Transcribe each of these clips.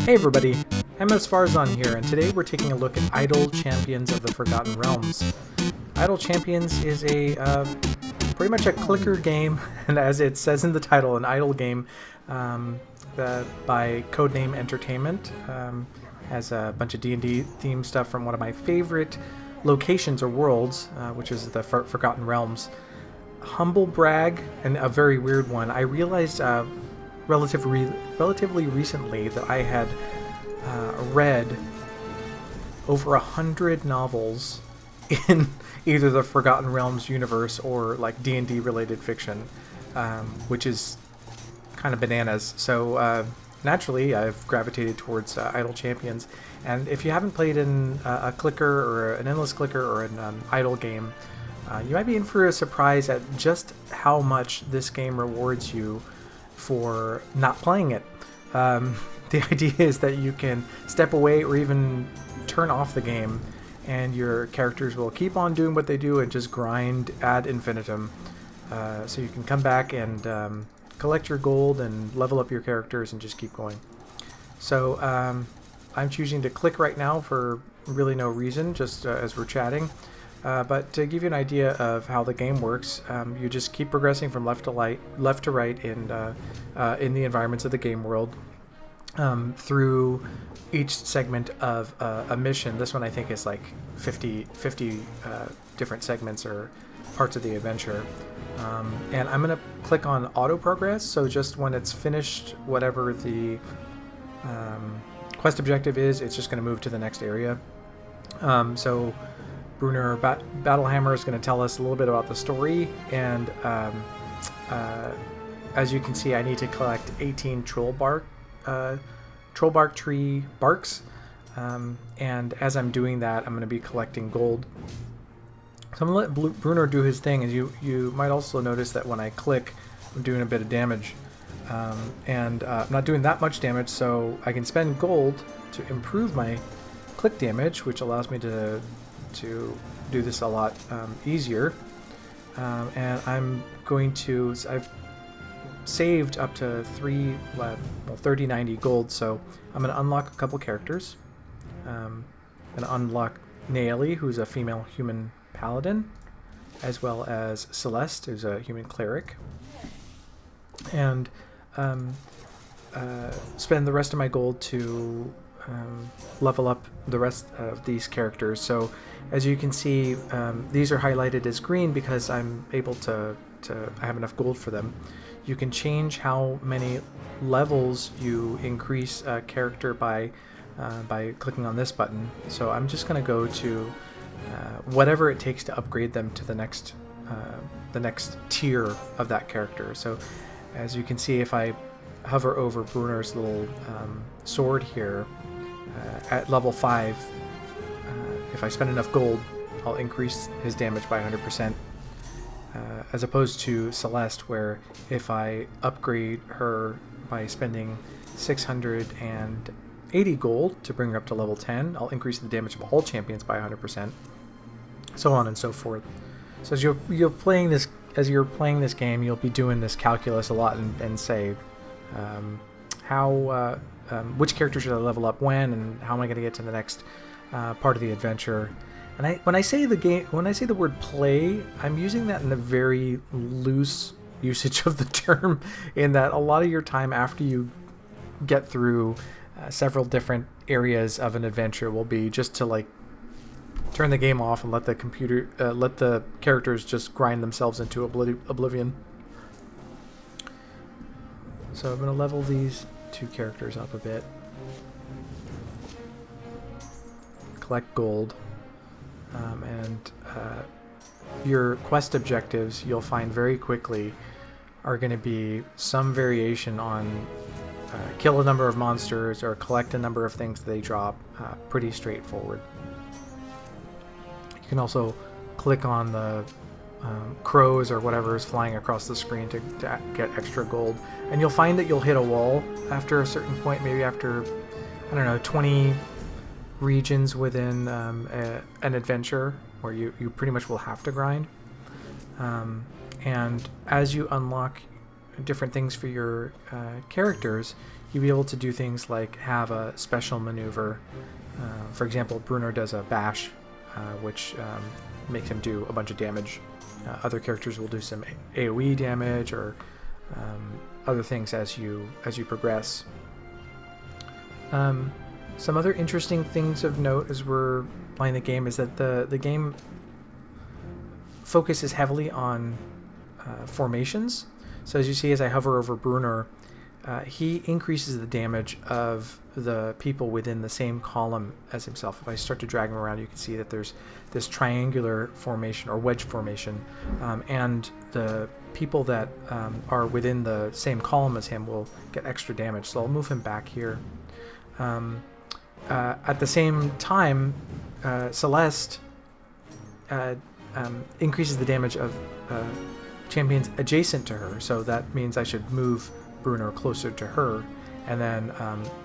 Hey everybody, I'm Farzan here, and today we're taking a look at Idle Champions of the Forgotten Realms. Idle Champions is a pretty much a clicker game, and as it says in the title, an idle game by Codename Entertainment. Has a bunch of D&D themed stuff from one of my favorite locations or worlds, which is the Forgotten Realms. Humble brag, and a very weird one. I realized relatively recently that I had read over 100 novels in either the Forgotten Realms universe or like D&D related fiction, which is kind of bananas. So naturally, I've gravitated towards Idle Champions. And if you haven't played in a clicker or an endless clicker or an idle game, you might be in for a surprise at just how much this game rewards you for not playing it. The idea is that you can step away or even turn off the game, and your characters will keep on doing what they do and just grind ad infinitum. So you can come back and collect your gold and level up your characters and just keep going. So I'm choosing to click right now for really no reason, just as we're chatting. But to give you an idea of how the game works, you just keep progressing from left to right in the environments of the game world through each segment of a mission. This one I think is like 50 different segments or parts of the adventure. And I'm going to click on auto progress, so just when it's finished, whatever the quest objective is, it's just going to move to the next area. So Brunner Battlehammer is going to tell us a little bit about the story, and as you can see, I need to collect 18 troll bark tree barks, and as I'm doing that, I'm going to be collecting gold. So I'm going to let Brunner do his thing, and you might also notice that when I click, I'm doing a bit of damage, and I'm not doing that much damage, so I can spend gold to improve my click damage, which allows me to do this a lot easier. And I'm going to, I've saved up to 3090 gold, so I'm going to unlock a couple characters. I'm going to unlock Naeli, who's a female human paladin, as well as Celeste, who's a human cleric, and spend the rest of my gold to level up the rest of these characters. So as you can see, these are highlighted as green because I'm able to I have enough gold for them. You can change how many levels you increase a character by clicking on this button. So I'm just going to go to whatever it takes to upgrade them to the next tier of that character. So as you can see, if I hover over Brunner's little sword here, at level 5, if I spend enough gold, I'll increase his damage by 100%, as opposed to Celeste, where if I upgrade her by spending 680 gold to bring her up to level 10, I'll increase the damage of all champions by 100%, so on and so forth. So as you're playing this game, you'll be doing this calculus a lot and say, which character should I level up when, and how am I going to get to the next part of the adventure? And when I say the word play, I'm using that in a very loose usage of the term, in that a lot of your time after you get through several different areas of an adventure will be just to like turn the game off and let the characters just grind themselves into oblivion. So I'm going to level these two characters up a bit, collect gold, and your quest objectives, you'll find very quickly, are going to be some variation on kill a number of monsters or collect a number of things that they drop. Pretty straightforward. You can also click on the crows or whatever is flying across the screen to get extra gold, and you'll find that you'll hit a wall after a certain point, maybe after, I don't know, 20 regions within an adventure where you pretty much will have to grind, and as you unlock different things for your characters, you'll be able to do things like have a special maneuver. For example, Bruno does a bash, which makes him do a bunch of damage. Other characters will do some AoE damage or other things as you progress. Some other interesting things of note as we're playing the game is that the game focuses heavily on formations. So as you see, as I hover over Bruno, he increases the damage of the people within the same column as himself. If I start to drag him around, you can see that there's this triangular formation or wedge formation, and the people that are within the same column as him will get extra damage. So I'll move him back here. At the same time, Celeste increases the damage of champions adjacent to her, so that means I should move Bruno closer to her. And then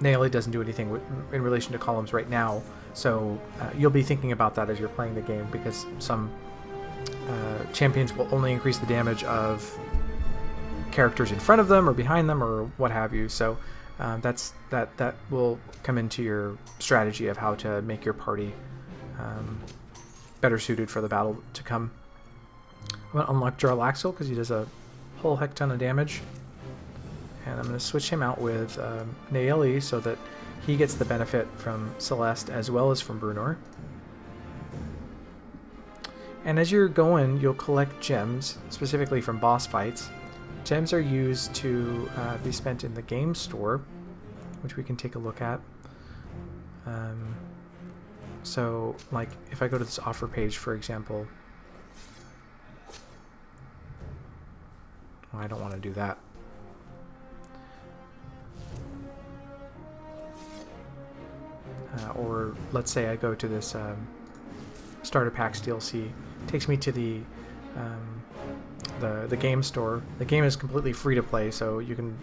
Naomi doesn't do anything in relation to columns right now, so you'll be thinking about that as you're playing the game, because some champions will only increase the damage of characters in front of them or behind them or what have you. So that will come into your strategy of how to make your party better suited for the battle to come. I'm going to unlock Jarlaxle because he does a whole heck ton of damage. And I'm going to switch him out with Naeli so that he gets the benefit from Celeste as well as from Bruno. And as you're going, you'll collect gems, specifically from boss fights. Gems are used to be spent in the game store, which we can take a look at. So, like, if I go to this offer page, for example... Well, I don't want to do that. Or let's say I go to this starter packs DLC. It takes me to the game store. The game is completely free to play, so you can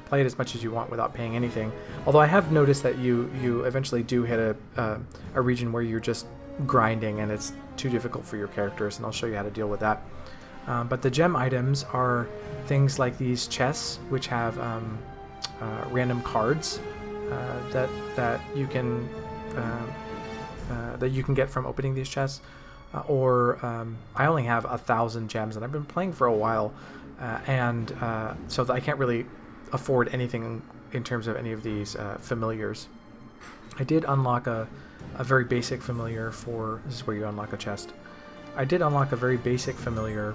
play it as much as you want without paying anything. Although I have noticed that you eventually do hit a region where you're just grinding and it's too difficult for your characters, and I'll show you how to deal with that. But the gem items are things like these chests, which have random cards that you can get from opening these chests. I only have 1,000 gems, and I've been playing for a while, so I can't really afford anything in terms of any of these familiars. I did unlock a very basic familiar for... This is where you unlock a chest. I did unlock a very basic familiar,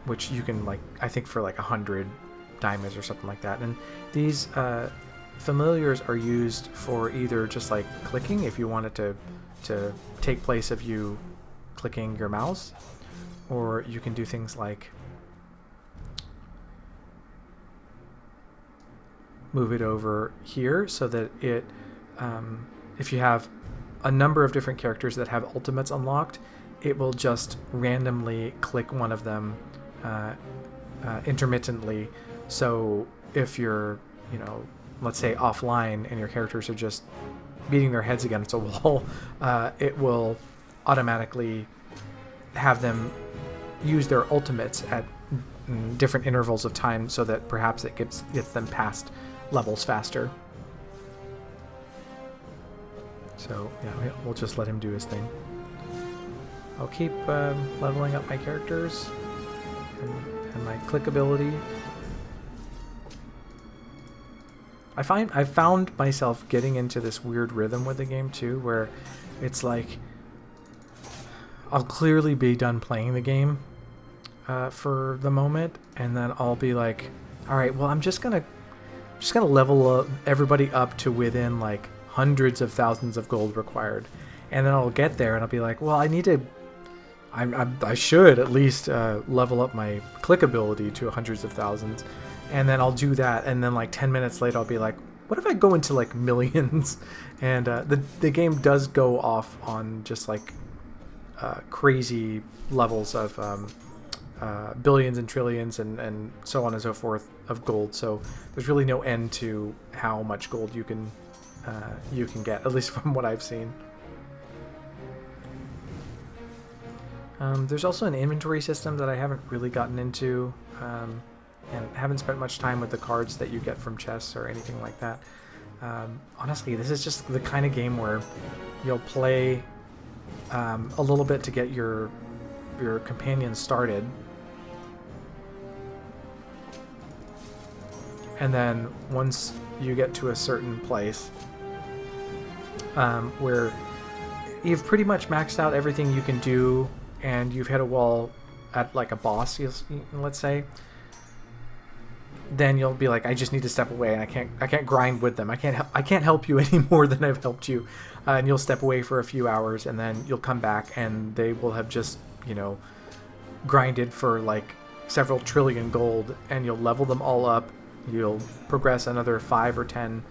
which you can, like, I think for like 100 diamonds or something like that. And these familiars are used for either just like clicking, if you want it to take place of you clicking your mouse, or you can do things like move it over here so that it, if you have a number of different characters that have ultimates unlocked, it will just randomly click one of them intermittently. So if you're, let's say offline and your characters are just beating their heads against a wall, it will automatically have them use their ultimates at different intervals of time so that perhaps it gets them past levels faster. So yeah, we'll just let him do his thing. I'll keep leveling up my characters and my click ability. I've found myself getting into this weird rhythm with the game too, where it's like I'll clearly be done playing the game for the moment, and then I'll be like, all right, well, I'm just gonna level everybody up to within like hundreds of thousands of gold required, and then I'll get there and I'll be like, well, I should at least level up my click ability to hundreds of thousands. And then I'll do that, and then like 10 minutes later I'll be like, what if I go into like millions? And the game does go off on just like crazy levels of billions and trillions and so on and so forth of gold. So there's really no end to how much gold you can get, at least from what I've seen. There's also an inventory system that I haven't really gotten into. and haven't spent much time with the cards that you get from chests or anything like that. Honestly, this is just the kind of game where you'll play a little bit to get your companion started, and then once you get to a certain place where you've pretty much maxed out everything you can do, and you've hit a wall at like a boss, let's say, then you'll be like, I just need to step away. I can't grind with them. I can't help you any more than I've helped you. And you'll step away for a few hours, and then you'll come back, and they will have just, you know, grinded for like several trillion gold, and you'll level them all up. You'll progress another 5 or 10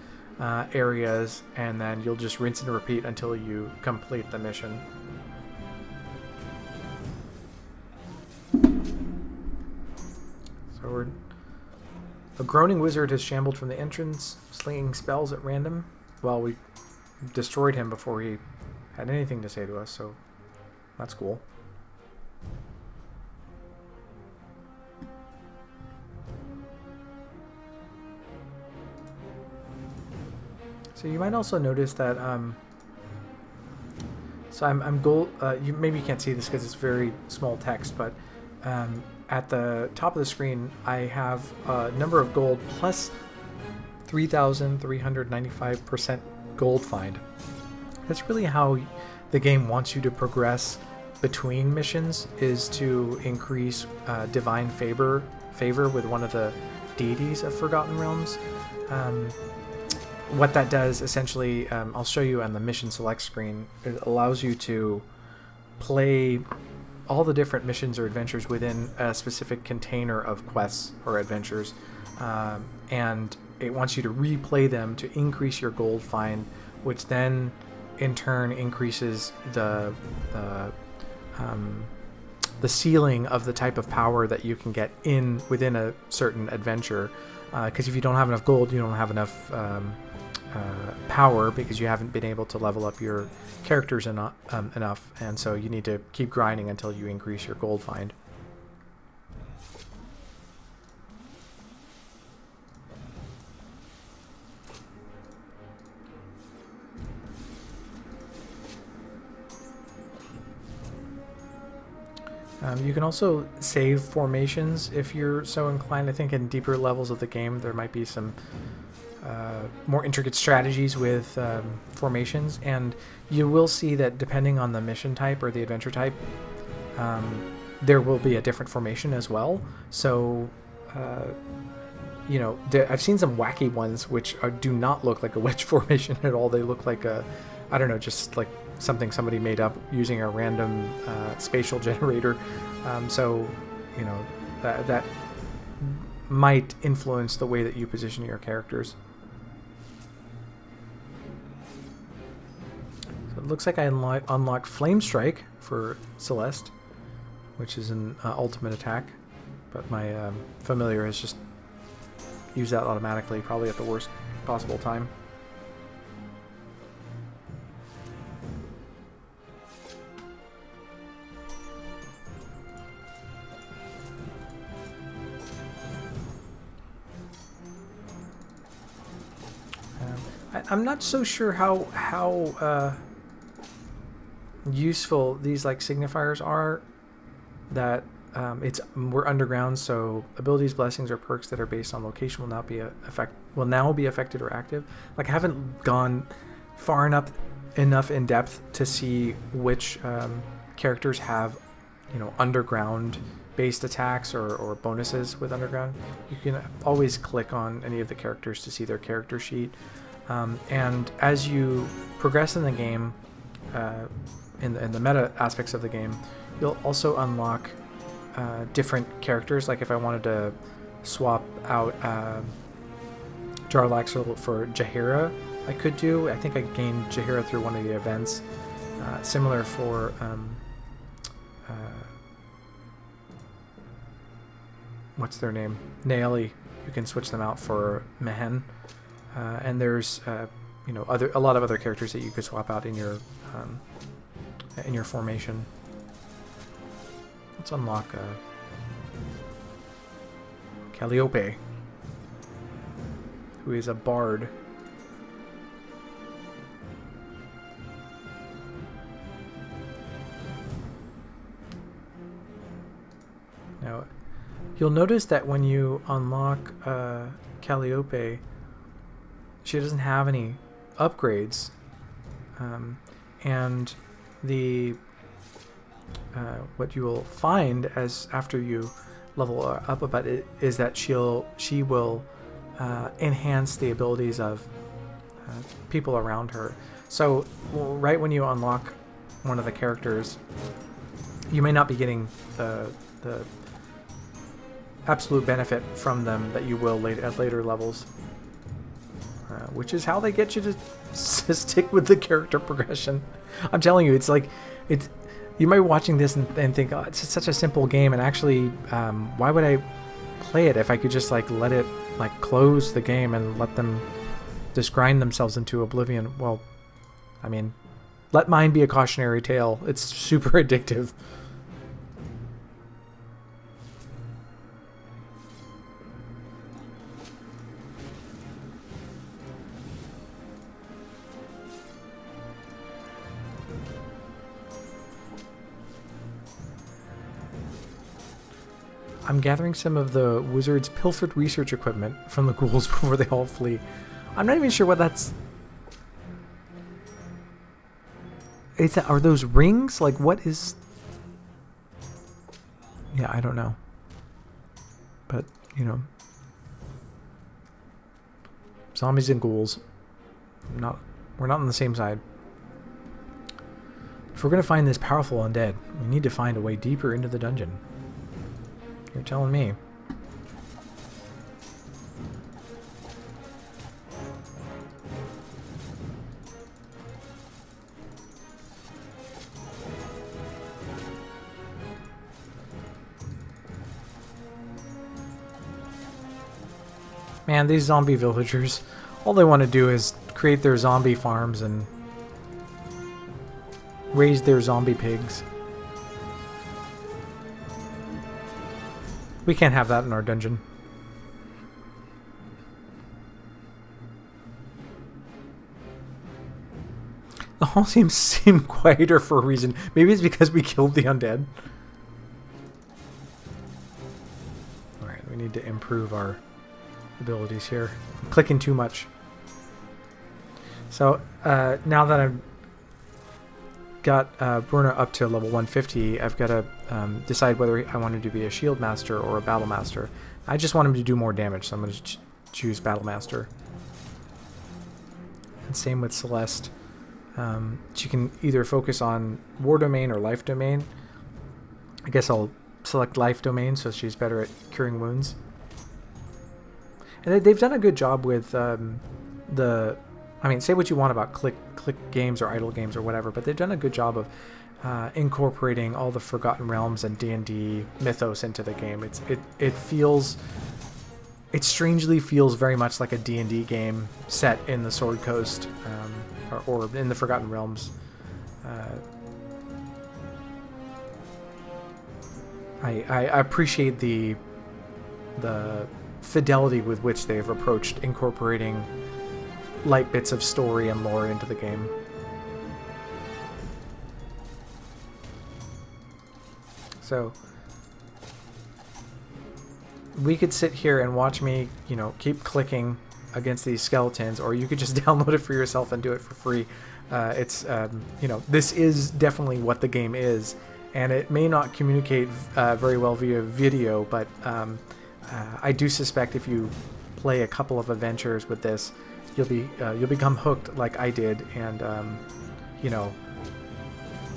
areas, and then you'll just rinse and repeat until you complete the mission. So a groaning wizard has shambled from the entrance, slinging spells at random. Well, we destroyed him before he had anything to say to us, so that's cool. So you might also notice that so I'm gold. You maybe can't see this because it's very small text, but at the top of the screen, I have a number of gold plus 3,395% gold find. That's really how the game wants you to progress between missions, is to increase divine favor with one of the deities of Forgotten Realms. What that does, essentially, I'll show you on the mission select screen. It allows you to play all the different missions or adventures within a specific container of quests or adventures, and it wants you to replay them to increase your gold find, which then in turn increases the ceiling of the type of power that you can get within a certain adventure. Because if you don't have enough gold, you don't have enough power, because you haven't been able to level up your characters enough, and so you need to keep grinding until you increase your gold find. You can also save formations if you're so inclined. I think in deeper levels of the game there might be some more intricate strategies with formations, and you will see that depending on the mission type or the adventure type, there will be a different formation as well. So you know, I've seen some wacky ones which do not look like a wedge formation at all. They look like I don't know, just like something somebody made up using a random spatial generator. So you know, that might influence the way that you position your characters. So it looks like I unlocked Flame Strike for Celeste, which is an ultimate attack, but my familiar has just used that automatically, probably at the worst possible time. I'm not so sure how useful these like signifiers are. That we're underground, so abilities, blessings, or perks that are based on location will now be affected or active. Like, I haven't gone far enough in depth to see which characters have, you know, underground based attacks or bonuses with underground. You can always click on any of the characters to see their character sheet. And as you progress in the game, in the meta aspects of the game, you'll also unlock different characters. Like if I wanted to swap out Jarlaxle for Jaheira, I could do. I think I gained Jaheira through one of the events. Similar for what's their name? Naeli. You can switch them out for Mehen. And there's you know, a lot of other characters that you could swap out in your formation. Let's unlock Calliope, who is a bard. Now, you'll notice that when you unlock Calliope, she doesn't have any upgrades, and the what you will find as after you level up about it is that she will enhance the abilities of people around her. So right when you unlock one of the characters, you may not be getting the absolute benefit from them that you will at later levels, which is how they get you to stick with the character progression. I'm telling you, it's like you might be watching this and think, oh, it's such a simple game, and actually, why would I play it if I could just like let it like close the game and let them just grind themselves into oblivion? Well, I mean, let mine be a cautionary tale. It's super addictive. I'm gathering some of the wizard's pilfered research equipment from the ghouls before they all flee. I'm not even sure what that's... Are those rings? Like, what is... Yeah, I don't know. But, you know... Zombies and ghouls. We're not on the same side. If we're going to find this powerful undead, we need to find a way deeper into the dungeon. You're telling me. Man, these zombie villagers, all they want to do is create their zombie farms and raise their zombie pigs. We can't have that in our dungeon. The hall seem quieter for a reason. Maybe it's because we killed the undead. Alright, we need to improve our abilities here. I'm clicking too much. So, now that I've got Bruno up to level 150, I've got to decide whether I want him to be a shield master or a battle master. I just want him to do more damage, so I'm going to choose battle master. And same with Celeste. She can either focus on war domain or life domain. I guess I'll select life domain so she's better at curing wounds. And they've done a good job with I mean, say what you want about click games or idle games or whatever, but they've done a good job of incorporating all the Forgotten Realms and D&D mythos into the game. It strangely feels very much like a D&D game set in the Sword Coast or in the Forgotten Realms. I appreciate the fidelity with which they've approached incorporating light bits of story and lore into the game. So we could sit here and watch me, you know, keep clicking against these skeletons, or you could just download it for yourself and do it for free. You know, this is definitely what the game is, and it may not communicate very well via video, but I do suspect if you play a couple of adventures with this, you'll become hooked like I did, and you know,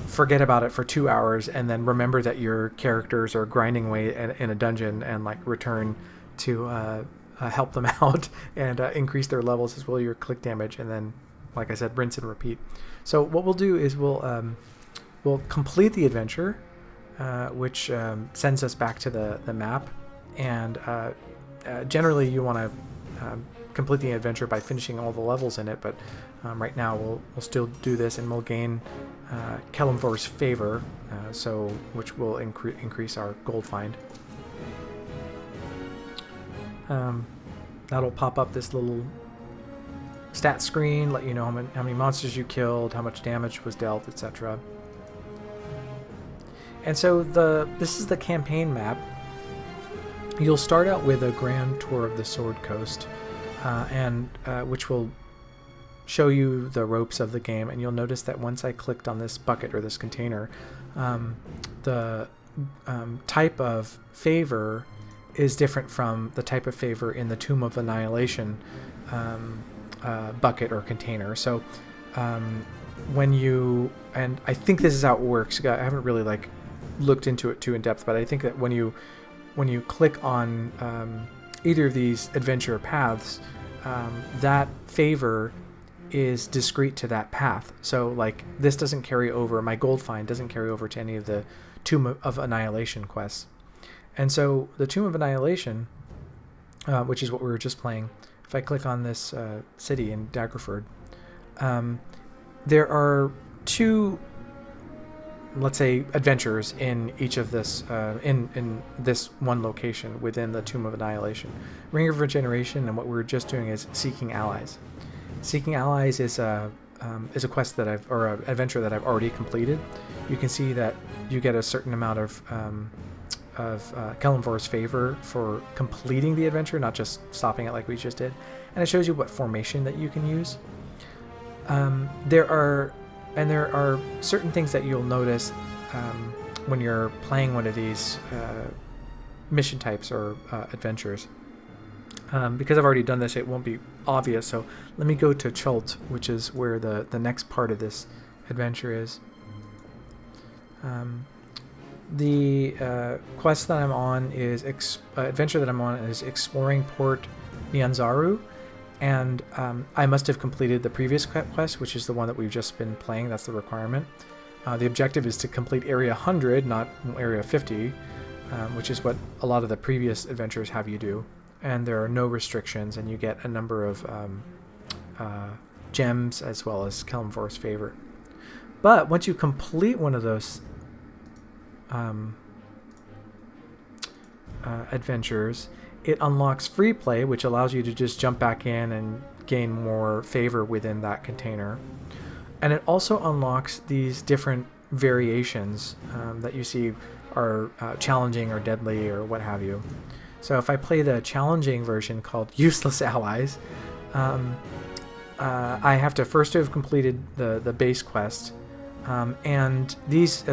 forget about it for 2 hours and then remember that your characters are grinding away in a dungeon and like return to help them out and increase their levels as well as your click damage, and then, like I said, rinse and repeat. So what we'll do is we'll complete the adventure, which sends us back to the map, and generally you want to complete the adventure by finishing all the levels in it, but right now we'll still do this, and we'll gain Kelemvor's favor, which will increase our gold find. That'll pop up this little stat screen, let you know how many monsters you killed, how much damage was dealt, etc. And so this is the campaign map. You'll start out with a grand tour of the Sword Coast, which will show you the ropes of the game. And you'll notice that once I clicked on this bucket or this container, the type of favor is different from the type of favor in the Tomb of Annihilation bucket or container. So when you, and I think this is how it works. I haven't really like looked into it too in depth, but I think that when you click on either of these adventure paths, that favor is discrete to that path. So like this doesn't carry over, my gold find doesn't carry over to any of the Tomb of Annihilation quests. And so the Tomb of Annihilation, which is what we were just playing, if I click on this city in Daggerford, there are two, let's say, adventures in each of this, in this one location within the Tomb of Annihilation. Ring of Regeneration, and what we're just doing is Seeking Allies. Seeking Allies is a quest that or an adventure that I've already completed. You can see that you get a certain amount of Kellenvor's favor for completing the adventure, not just stopping it like we just did. And it shows you what formation that you can use. There are certain things that you'll notice when you're playing one of these mission types or adventures. Because I've already done this, it won't be obvious. So let me go to Chult, which is where the next part of this adventure is. The quest that I'm on is adventure that I'm on is exploring Port Nyanzaru, and I must have completed the previous quest, which is the one that we've just been playing. That's the requirement. The objective is to complete Area 100, not Area 50, which is what a lot of the previous adventures have you do. And there are no restrictions, and you get a number of gems as well as Kellenvor's favor. But once you complete one of those adventures, it unlocks free play, which allows you to just jump back in and gain more favor within that container. And it also unlocks these different variations that you see are challenging or deadly or what have you. So if I play the challenging version called Useless Allies, I have to first have completed the base quest, and these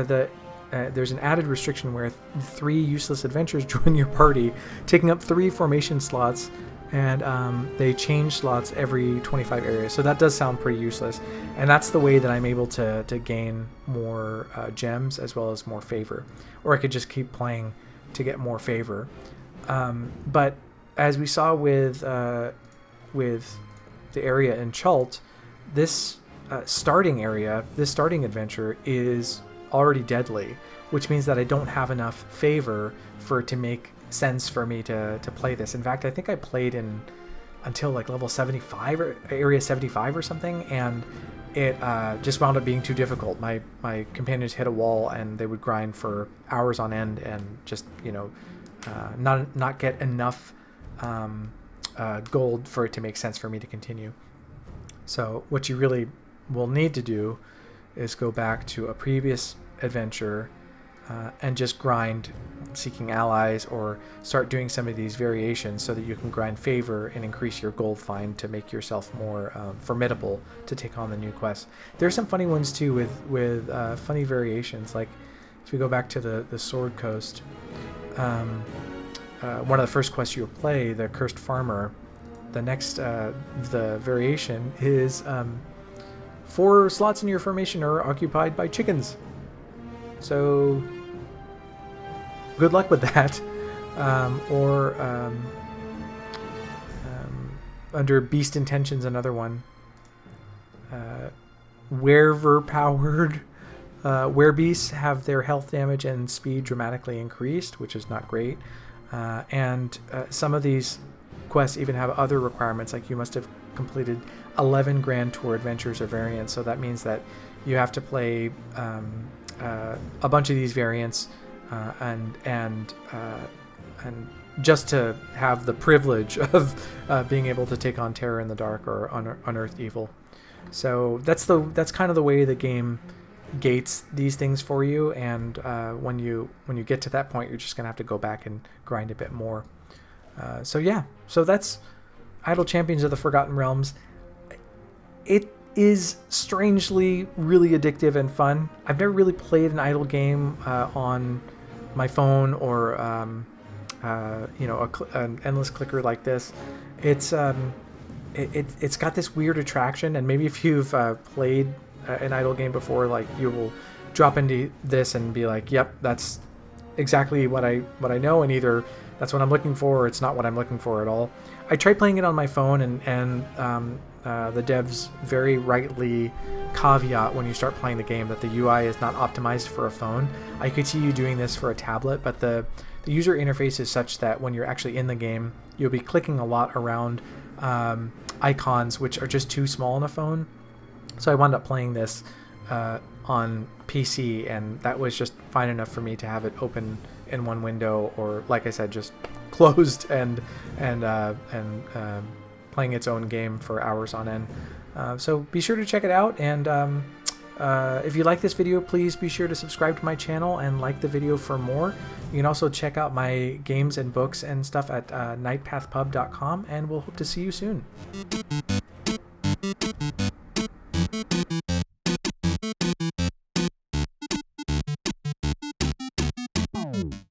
there's an added restriction where 3 useless adventures join your party, taking up 3 formation slots, and they change slots every 25 areas. So that does sound pretty useless, and that's the way that I'm able to gain more gems as well as more favor. Or I could just keep playing to get more favor. But as we saw with the area in Chult, this starting adventure is already deadly, which means that I don't have enough favor for it to make sense for me to play this. In fact, I think I played until like level 75 or area 75 or something, and it just wound up being too difficult. My companions hit a wall and they would grind for hours on end and just not get enough gold for it to make sense for me to continue. So what you really will need to do is go back to a previous adventure and just grind Seeking Allies, or start doing some of these variations so that you can grind favor and increase your gold find to make yourself more formidable to take on the new quests. There's some funny ones too with funny variations. Like if we go back to the Sword Coast, one of the first quests you'll play, the Cursed Farmer, the next the variation is 4 slots in your formation are occupied by chickens. So good luck with that. Under Beast Intentions, another one. Werever-powered werebeasts have their health damage and speed dramatically increased, which is not great. And some of these quests even have other requirements, like you must have completed 11 Grand Tour adventures or variants. So that means that you have to play a bunch of these variants and just to have the privilege of being able to take on terror in the dark or unearth evil. So that's kind of the way the game gates these things for you, and when you get to that point, you're just gonna have to go back and grind a bit more. So that's Idle Champions of the Forgotten Realms. It is strangely really addictive and fun. I've never really played an idle game on my phone or an endless clicker like this. It's got this weird attraction, and maybe if you've played an idle game before, like, you will drop into this and be like, yep, that's exactly what I know, and either that's what I'm looking for or it's not what I'm looking for at all. I tried playing it on my phone, and the devs very rightly caveat when you start playing the game that the UI is not optimized for a phone. I could see you doing this for a tablet, but the user interface is such that when you're actually in the game, you'll be clicking a lot around icons which are just too small on a phone. So I wound up playing this on PC, and that was just fine enough for me to have it open in one window, or, like I said, just closed and playing its own game for hours on end. So be sure to check it out, and if you like this video, please be sure to subscribe to my channel and like the video for more. You can also check out my games and books and stuff at nightpathpub.com, and we'll hope to see you soon.